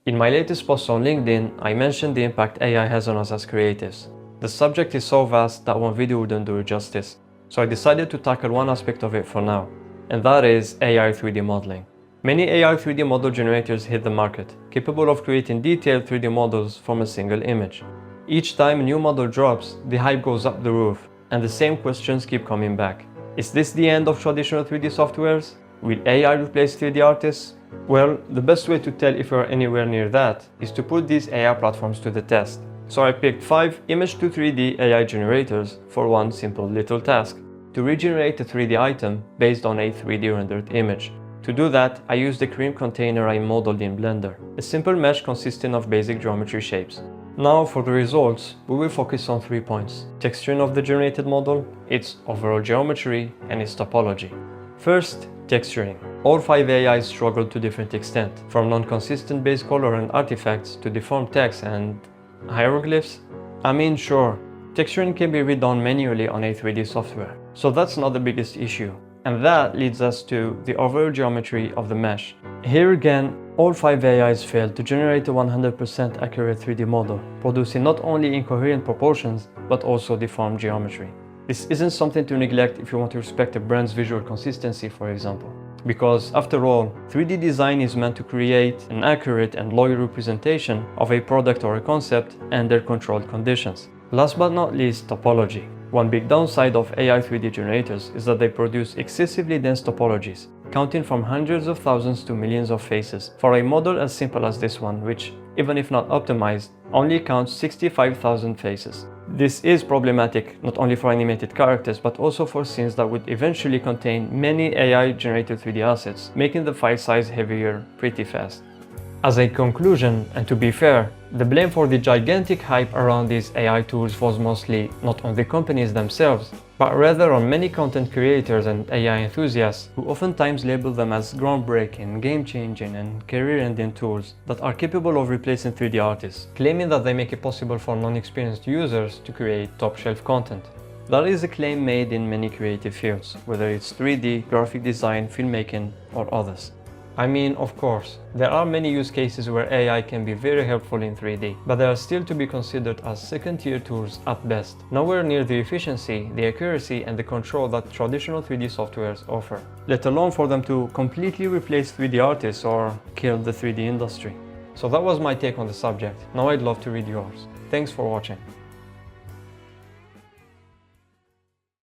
In my latest post on LinkedIn, I mentioned the impact AI has on us as creatives. The subject is so vast that one video wouldn't do it justice, so I decided to tackle one aspect of it for now, and that is AI 3D modeling. Many AI 3D model generators hit the market, capable of creating detailed 3D models from a single image. Each time a new model drops, the hype goes up the roof, and the same questions keep coming back. Is this the end of traditional 3D softwares? Will AI replace 3D artists? Well, the best way to tell if we're anywhere near that is to put these AI platforms to the test. So I picked 5 image to 3D AI generators for one simple little task: to regenerate a 3D item based on a 3D rendered image. To do that, I used the cream container I modeled in Blender, a simple mesh consisting of basic geometry shapes. Now for the results, we will focus on 3 points: texturing of the generated model, its overall geometry, and its topology. First, texturing. All 5 AIs struggle to different extent, from non-consistent base color and artifacts to deformed text and hieroglyphs. I mean, sure, texturing can be redone manually on a 3D software, so that's not the biggest issue. And that leads us to the overall geometry of the mesh. Here again, all 5 AIs failed to generate a 100% accurate 3D model, producing not only incoherent proportions, but also deformed geometry. This isn't something to neglect if you want to respect a brand's visual consistency, for example. Because, after all, 3D design is meant to create an accurate and loyal representation of a product or a concept under controlled conditions. Last but not least, topology. One big downside of AI 3D generators is that they produce excessively dense topologies, counting from hundreds of thousands to millions of faces, for a model as simple as this one, which, even if not optimized, only counts 65,000 faces. This is problematic not only for animated characters, but also for scenes that would eventually contain many AI-generated 3D assets, making the file size heavier pretty fast. As a conclusion, and to be fair, the blame for the gigantic hype around these AI tools was mostly not on the companies themselves, but rather on many content creators and AI enthusiasts who oftentimes label them as groundbreaking, game-changing and career-ending tools that are capable of replacing 3D artists, claiming that they make it possible for non-experienced users to create top-shelf content. That is a claim made in many creative fields, whether it's 3D, graphic design, filmmaking, or others. I mean, of course, there are many use cases where AI can be very helpful in 3D, but they are still to be considered as second-tier tools at best, nowhere near the efficiency, the accuracy and the control that traditional 3D softwares offer, let alone for them to completely replace 3D artists or kill the 3D industry. So that was my take on the subject. Now I'd love to read yours. Thanks for watching.